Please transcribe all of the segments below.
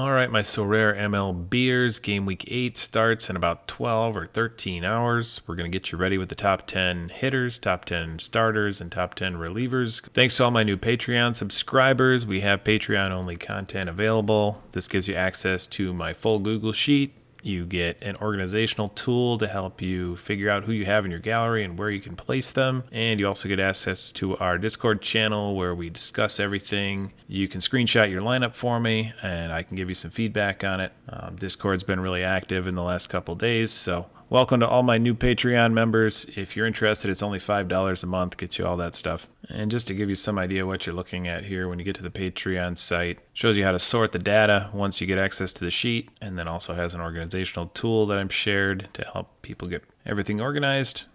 All right, my Sorare MLBers, game week 8 starts in about 12 or 13 hours. We're going to get you ready with the top 10 hitters, top 10 starters, and top 10 relievers. Thanks to all my new Patreon subscribers. We have Patreon-only content available. This gives you access to my full Google Sheet. You get an organizational tool to help you figure out who you have in your gallery and where you can place them. And you also get access to our Discord channel where we discuss everything. You can screenshot your lineup for me and I can give you some feedback on it. Discord's been really active in the last couple days, so welcome to all my new Patreon members. If you're interested, it's only $5 a month, gets you all that stuff. And just to give you some idea what you're looking at here, when you get to the Patreon site, shows you how to sort the data once you get access to the sheet, and then also has an organizational tool that I've shared to help people get everything organized.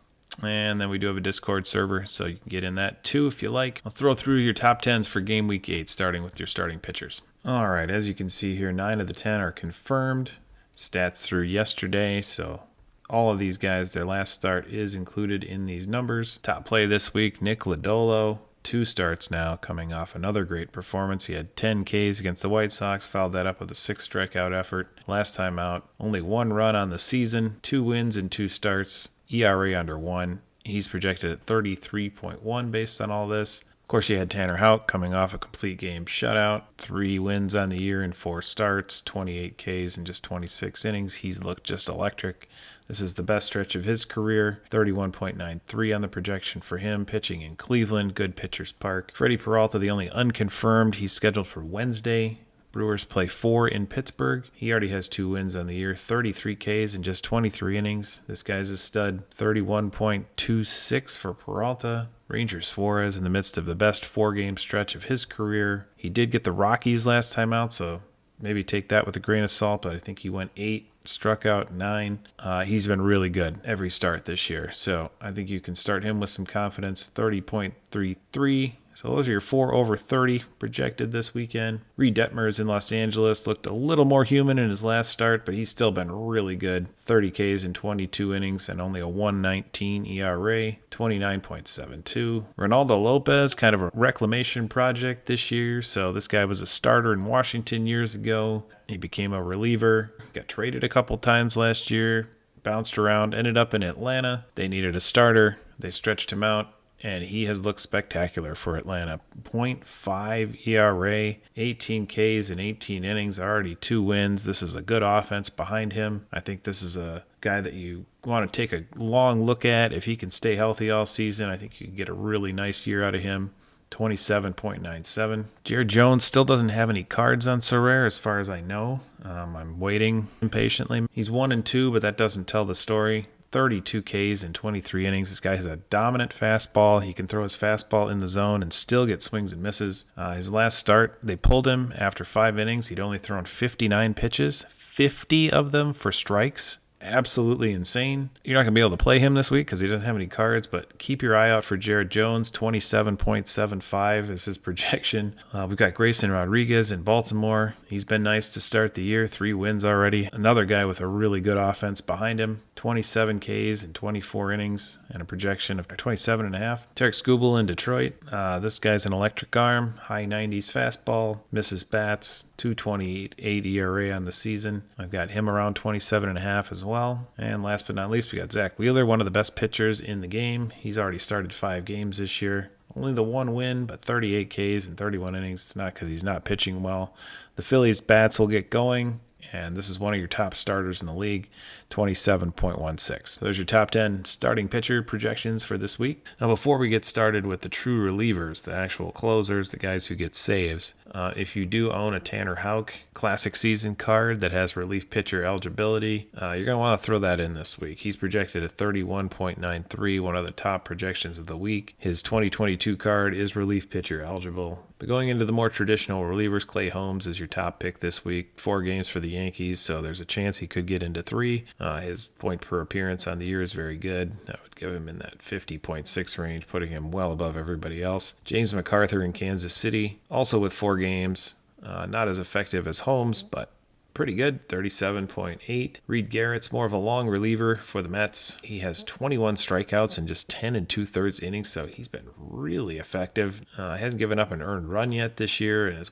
And then we do have a Discord server, so you can get in that too if you like. I'll throw through your top 10s for game week 8, starting with your starting pitchers. All right, as you can see here, 9 of the 10 are confirmed. Stats through yesterday, so all of these guys, their last start is included in these numbers. Top play this week, Nick Lodolo. 2 starts now, coming off another great performance. He had 10 Ks against the White Sox, followed that up with a 6 strikeout effort. Last time out, only 1 run on the season, 2 wins in 2 starts, ERA under 1. He's projected at 33.1 based on all this. Of course, you had Tanner Houck coming off a complete game shutout, 3 wins on the year in 4 starts, 28 Ks in just 26 innings. He's looked just electric. This is the best stretch of his career, 31.93 on the projection for him, pitching in Cleveland, good pitcher's park. Freddie Peralta, the only unconfirmed, he's scheduled for Wednesday. Brewers play 4 in Pittsburgh. He already has 2 wins on the year, 33 Ks in just 23 innings. This guy's a stud, 31.26 for Peralta. Ranger Suarez in the midst of the best 4-game stretch of his career. He did get the Rockies last time out, so maybe take that with a grain of salt, but I think he went 8, struck out 9. He's been really good every start this year, so I think you can start him with some confidence. 30.33. So those are your 4 over 30 projected this weekend. Reed Detmers in Los Angeles looked a little more human in his last start, but he's still been really good. 30 Ks in 22 innings and only a 1.19 ERA, 29.72. Ronaldo Lopez, kind of a reclamation project this year. So this guy was a starter in Washington years ago. He became a reliever, got traded a couple times last year, bounced around, ended up in Atlanta. They needed a starter. They stretched him out, and he has looked spectacular for Atlanta. 0.5 ERA, 18 Ks in 18 innings, already 2 wins. This is a good offense behind him. I think this is a guy that you want to take a long look at. If he can stay healthy all season, I think you can get a really nice year out of him. 27.97. Jared Jones still doesn't have any cards on Sorare as far as I know. I'm waiting impatiently. He's 1-2, but that doesn't tell the story. 32 Ks in 23 innings. This guy has a dominant fastball. He can throw his fastball in the zone and still get swings and misses. His last start, they pulled him after 5 innings. He'd only thrown 59 pitches, 50 of them for strikes. Absolutely insane. You're not going to be able to play him this week because he doesn't have any cards, but keep your eye out for Jared Jones. 27.75 is his projection. We've got Grayson Rodriguez in Baltimore. He's been nice to start the year. 3 wins already. Another guy with a really good offense behind him. 27 Ks in 24 innings and a projection of 27.5. Tarek Skubal in Detroit. This guy's an electric arm. High 90s fastball. Misses bats. 2.28 ERA on the season. I've got him around 27.5 as well. And last but not least, we got Zach Wheeler, one of the best pitchers in the game. He's already started 5 games this year. Only the 1 win, but 38 Ks in 31 innings. It's not because he's not pitching well. The Phillies bats will get going, and this is one of your top starters in the league, 27.16. So there's your top 10 starting pitcher projections for this week. Now, before we get started with the true relievers, the actual closers, the guys who get saves, if you do own a Tanner Houck classic season card that has relief pitcher eligibility, you're going to want to throw that in this week. He's projected at 31.93, one of the top projections of the week. His 2022 card is relief pitcher eligible. But going into the more traditional relievers, Clay Holmes is your top pick this week. 4 games for the Yankees, so there's a chance he could get into 3. His point per appearance on the year is very good. That would give him in that 50.6 range, putting him well above everybody else. James McArthur in Kansas City, also with 4 games. Not as effective as Holmes, but pretty good, 37.8. Reed Garrett's more of a long reliever for the Mets. He has 21 strikeouts in just 10 2/3 innings, so he's been really effective. Hasn't given up an earned run yet this year, and has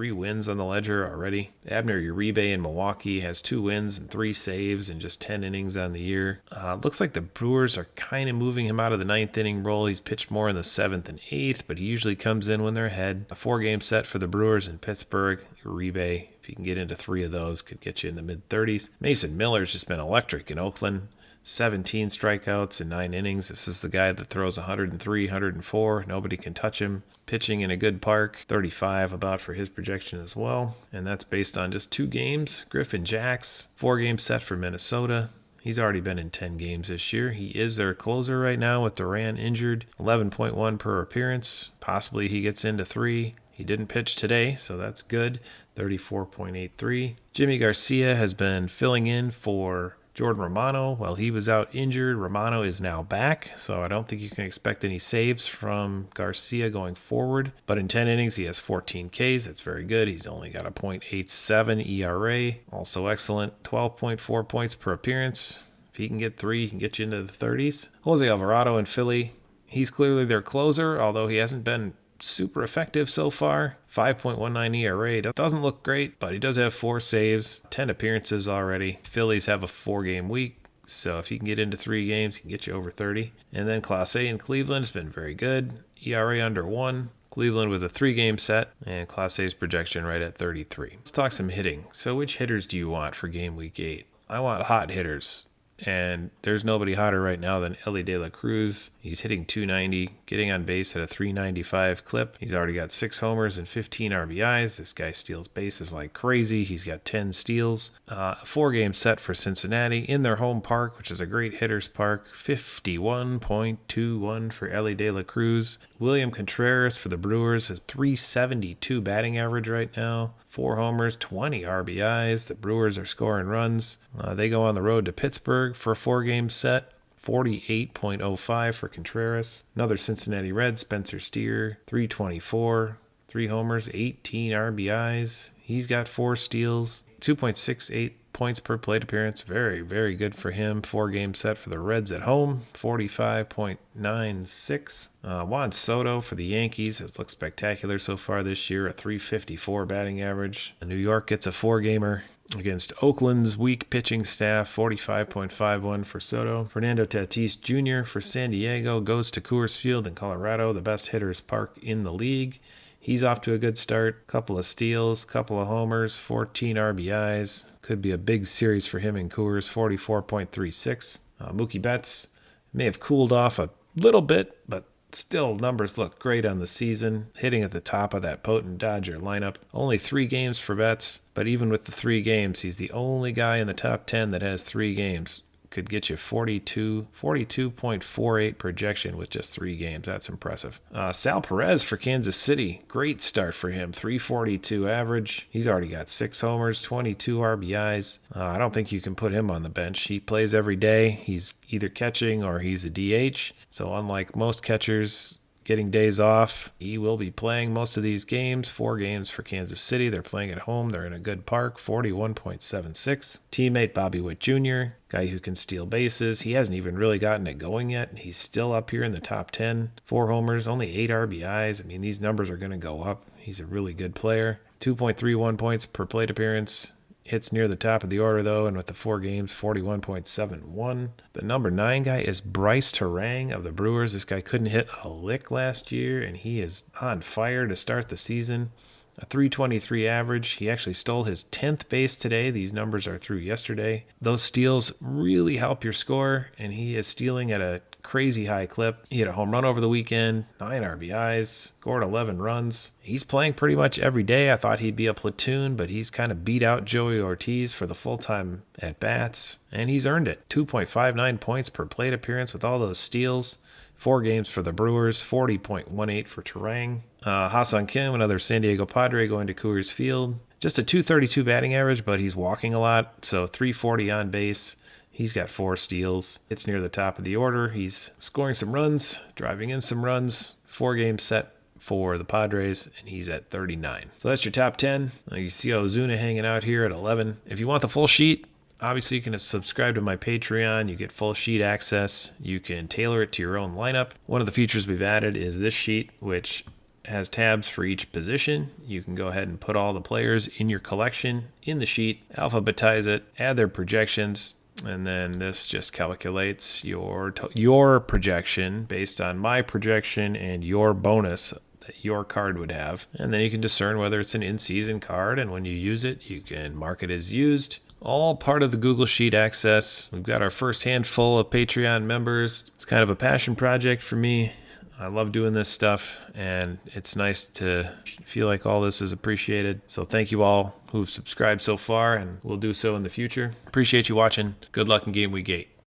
3 wins on the ledger already. Abner Uribe in Milwaukee has 2 wins and 3 saves in just 10 innings on the year. Looks like the Brewers are kind of moving him out of the 9th inning role. He's pitched more in the 7th and 8th, but he usually comes in when they're ahead. A 4-game set for the Brewers in Pittsburgh. Uribe, if you can get into 3 of those, could get you in the mid-30s. Mason Miller's just been electric in Oakland. 17 strikeouts in 9 innings. This is the guy that throws 103, 104. Nobody can touch him. Pitching in a good park. 35 about for his projection as well. And that's based on just 2 games. Griffin Jacks, 4-game set for Minnesota. He's already been in 10 games this year. He is their closer right now with Duran injured. 11.1 per appearance. Possibly he gets into 3. He didn't pitch today, so that's good. 34.83. Jimmy Garcia has been filling in for Jordan Romano, while he was out injured. Romano is now back, so I don't think you can expect any saves from Garcia going forward. But in 10 innings, he has 14 Ks. That's very good. He's only got a .87 ERA. Also excellent. 12.4 points per appearance. If he can get 3, he can get you into the 30s. Jose Alvarado in Philly. He's clearly their closer, although he hasn't been super effective so far. 5.19 ERA. Doesn't look great, but he does have 4 saves, 10 appearances already. Phillies have a 4-game week, so if he can get into 3 games, he can get you over 30. And then Class A in Cleveland has been very good. ERA under 1. Cleveland with a 3-game set, and Class A's projection right at 33. Let's talk some hitting. So which hitters do you want for game week 8? I want hot hitters. And there's nobody hotter right now than Elly De La Cruz. He's hitting .290, getting on base at a .395 clip. He's already got 6 homers and 15 RBIs. This guy steals bases like crazy. He's got 10 steals. A 4-game set for Cincinnati in their home park, which is a great hitter's park. 51.21 for Elly De La Cruz. William Contreras for the Brewers has .372 batting average right now. 4 homers, 20 RBIs. The Brewers are scoring runs. They go on the road to Pittsburgh for a 4-game set. 48.05 for Contreras. Another Cincinnati Red, Spencer Steer, .324. 3 homers, 18 RBIs. He's got 4 steals. 2.68 points per plate appearance. Very, very good for him. 4-game set for the Reds at home. 45.96. Juan Soto for the Yankees has looked spectacular so far this year. A .354 batting average. New York gets a 4-gamer against Oakland's weak pitching staff. 45.51 for Soto. Fernando Tatis Jr. for San Diego goes to Coors Field in Colorado, the best hitter's park in the league. He's off to a good start. Couple of steals, couple of homers, 14 RBIs. Could be a big series for him in Coors. 44.36. Mookie Betts may have cooled off a little bit, but still numbers look great on the season. Hitting at the top of that potent Dodger lineup. Only 3 games for Betts, but even with the 3 games, he's the only guy in the top 10 that has 3 games. Could get you 42.48 projection with just 3 games. That's impressive. Sal Perez for Kansas City. Great start for him. .342 average. He's already got 6 homers, 22 RBIs. I don't think you can put him on the bench. He plays every day. He's either catching or he's a DH. So unlike most catchers getting days off, he will be playing most of these games. 4 games for Kansas City. They're playing at home. They're in a good park. 41.76. Teammate Bobby Witt Jr., guy who can steal bases. He hasn't even really gotten it going yet. He's still up here in the top 10. 4 homers, only 8 RBIs. I mean, these numbers are going to go up. He's a really good player. 2.31 points per plate appearance. Hits near the top of the order, though, and with the 4 games, 41.71. The number 9 guy is Bryce Terang of the Brewers. This guy couldn't hit a lick last year, and he is on fire to start the season. A .323 average. He actually stole his 10th base today. These numbers are through yesterday. Those steals really help your score, and he is stealing at a crazy high clip. He hit a home run over the weekend, 9 RBIs, scored 11 runs. He's playing pretty much every day. I thought he'd be a platoon, but he's kind of beat out Joey Ortiz for the full-time at-bats, and he's earned it. 2.59 points per plate appearance with all those steals. 4 games for the Brewers, 40.18 for Terang. Ha-Seong Kim, another San Diego Padre, going to Coors Field. Just a .232 batting average, but he's walking a lot, so .340 on base. He's got 4 steals. It's near the top of the order. He's scoring some runs, driving in some runs. 4-game set for the Padres, and he's at 39. So that's your top 10. You see Ozuna hanging out here at 11. If you want the full sheet, obviously you can subscribe to my Patreon. You get full sheet access. You can tailor it to your own lineup. One of the features we've added is this sheet, which has tabs for each position. You can go ahead and put all the players in your collection in the sheet, alphabetize it, add their projections, and then this just calculates your projection based on my projection and your bonus that your card would have. And then you can discern whether it's an in-season card, and when you use it, you can mark it as used. All part of the Google Sheet access. We've got our first handful of Patreon members. It's kind of a passion project for me. I love doing this stuff, and it's nice to feel like all this is appreciated. So thank you all who've subscribed so far, and will do so in the future. Appreciate you watching. Good luck in Game Week 8.